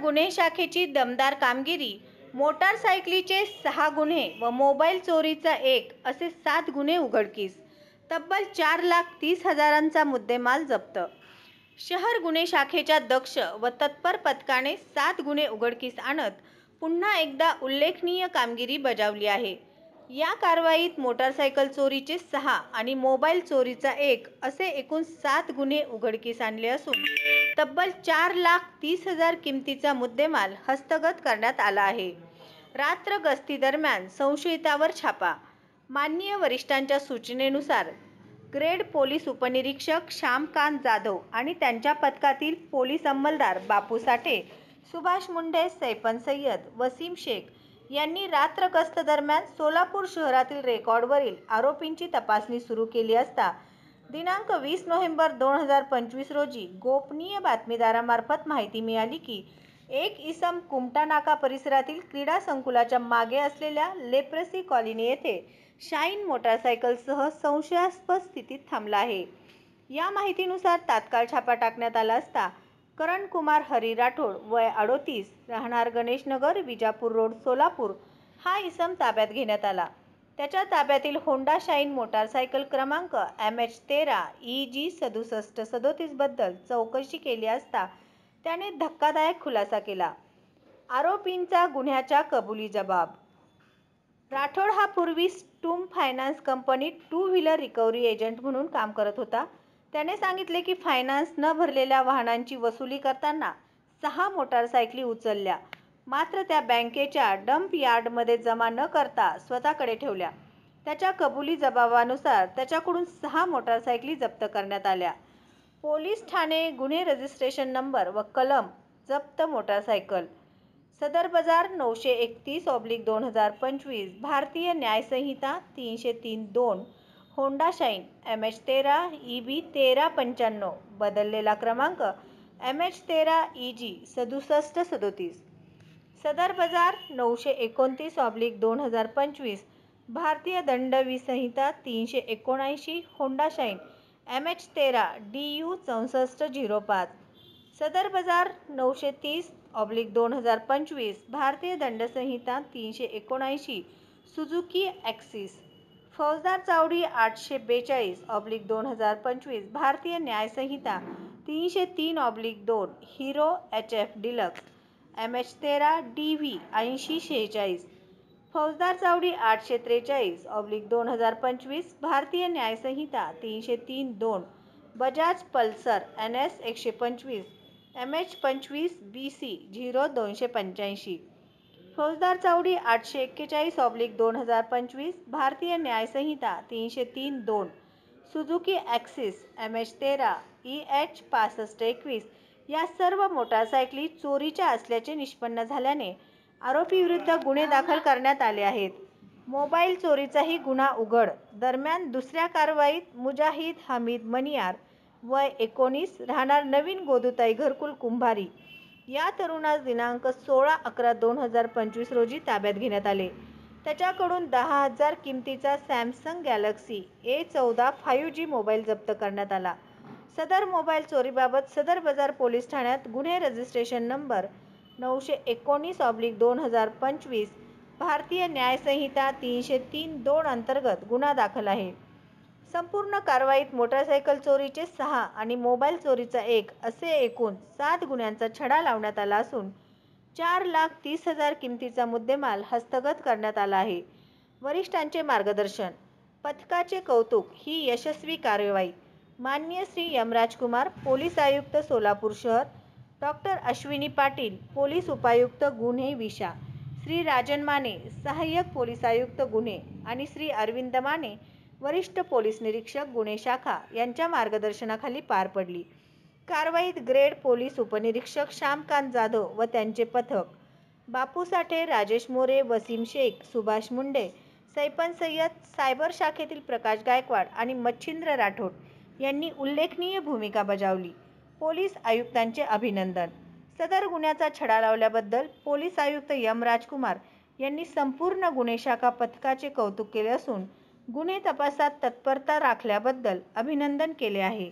गुन्हे शाखेची दमदार कामगिरी. मोटारसायकलीचे 6 गुन्हे व मोबाईल चोरीचा 1 असे 7 गुन्हे उघडकीस. तब्बल 4,30,000चा मुद्देमाल जप्त. शहर गुन्हे शाखेच्या दक्ष व तत्पर पथकाने 7 गुन्हे उघडकीस आणत पुन्हा एकदा उल्लेखनीय कामगिरी बजावली आहे. या कारवाईत मोटारसायकल चोरीचे 6 आणि मोबाईल चोरीचा 1 असे एकूण 7 गुन्हे उघडकीस आणले असून तब्बल 4,30,000 किमतीचा मुद्देमाल हस्तगत करण्यात आला आहे. रात्र गस्तीदरम्यान संशयितावर छापा. माननीय वरिष्ठांच्या सूचनेनुसार ग्रेड पोलीस उपनिरीक्षक श्यामकांत जाधव आणि त्यांच्या पथकातील पोलीस अंमलदार बापू साठे, सुभाष मुंडे, सैफन सय्यद, वसीम शेख यांनी रात्र गस्त दरम्यान सोलापूर शहरातील रेकॉर्डवरील आरोपींची तपासणी सुरू केली असता दिनांक 20 नोव्हेंबर 2025 रोजी गोपनीय बातमीदारामार्फत माहिती मिळाली की एक इसम कुमटा नाका परिसरातील क्रीडा संकुलाच्या मागे असलेल्या लेप्रसी कॉलनी येथे शाईन मोटारसायकलसह संशयास्पद स्थितीत थांबला आहे. या माहितीनुसार तात्काळ छापा टाकण्यात आला असता करण कुमार हरी राठोड वय 38 राहणार गणेश नगर विजापूर रोड सोलापूर हा इसम ताब्यात घेण्यात आला. त्याच्या ताब्यातील होंडा शाईन मोटारसायकल क्रमांक MH13 EG 6737 बद्दल चौकशी केली असता त्याने धक्कादायक खुलासा केला. आरोपींचा गुन्ह्याच्या कबुली जबाब. राठोड हा पूर्वी स्टूम फायनान्स कंपनीत 2 व्हीलर रिकव्हरी एजंट म्हणून काम करत होता. त्याने सांगितले की फायनान्स न भरलेल्या वाहनांची वसुली करताना 6 मोटारसायकली उचलल्या, मात्र त्या बँकेच्या डंप यार्डमध्ये जमा न करता स्वतःकडे ठेवल्या. त्याच्या कबुली जबाबानुसार त्याच्याकडून 6 मोटारसायकली जप्त करण्यात आल्या. पोलीस ठाणे गुन्हे रजिस्ट्रेशन नंबर व कलम जप्त मोटारसायकल सदर बाजार 931/2025 भारतीय न्याय संहिता 303-2 होंडा शाईन MH13 EB 1395 बदललेला क्रमांक MH13 EG 6737 सदर बाजार 929/2025 भारतीय दंडवी संहिता 379 होंडा शाईन MH13 DU 6405 सदर बाजार 930/2025 भारतीय दंडसंहिता 379 सुझुकी ॲक्सिस फौजदार चावडी 842/2025 भारतीय न्याय संहिता 303/2 hero HF deluxe MH13 DV 8046 फौजदार चावडी 843/2025 भारतीय न्याय संहिता 303-2 Bajaj Pulsar NS 125 MH25 BC 0285 फौजदार चावडी 841/2025 भारतीय न्याय संहिता 303-2 सुझुकी ॲक्सिस MH13 EH 6521 या सर्व मोटारसायकली चोरीच्या असल्याचे निष्पन्न झाल्याने आरोपीविरुद्ध गुन्हे दाखल करण्यात आले आहेत. मोबाईल चोरीचाही गुन्हा उघड. दरम्यान दुसऱ्या कारवाईत मुजाहिद हमीद मनियार वय 19 राहणार नवीन गोदुताई घरकुल कुंभारी या तरुणास दिनांक 16/11/2025 रोजी ताब्यात घेण्यात आले. त्याच्याकडून 10,000 किमतीचा Samsung Galaxy A14 5G mobile जप्त करण्यात आला. सदर मोबाईल चोरीबाबत सदर बाजार पोलीस ठाण्यात गुन्हे रजिस्ट्रेशन नंबर 919/2025 भारतीय न्याय संहिता 303-2 अंतर्गत गुन्हा दाखल आहे. संपूर्ण कारवाईत मोटारसायकल चोरीचे 6 आणि मोबाईल चोरीचा 1 असे एकूण 7 गुन्ह्यांचा छडा लावण्यात आला असून 4,30,000 किमतीचा मुद्देमाल हस्तगत करण्यात आला आहे. वरिष्ठांचे मार्गदर्शन. पथकाचे कौतुक. ही यशस्वी कार्यवाही माननीय श्री यमराजकुमार पोलीस आयुक्त सोलापूर शहर, डॉ. अश्विनी पाटील पोलीस उपायुक्त गुन्हे विशा, श्री राजन माने सहाय्यक पोलीस आयुक्त गुन्हे आणि श्री अरविंद माने वरिष्ठ पोलीस निरीक्षक गुन्हे शाखा यांच्या मार्गदर्शनाखाली पार पडली. कारवाईत ग्रेड पोलीस उपनिरीक्षक श्यामकांत जाधव व त्यांचे पथक, बापू साठे, राजेश मोरे, वसीम शेख, सुभाष मुंडे, सैफन सय्यद, सायबर शाखेतील प्रकाश गायकवाड आणि मच्छिंद्र राठोड यांनी उल्लेखनीय भूमिका बजावली. पोलीस आयुक्तांचे अभिनंदन. सदर गुन्ह्याचा छडा लावल्याबद्दल पोलीस आयुक्त यमराजकुमार यांनी संपूर्ण गुन्हे शाखा पथकाचे कौतुक केले असून गुन्हे तपासात तत्परता राखल्याबद्दल अभिनंदन केले आहे.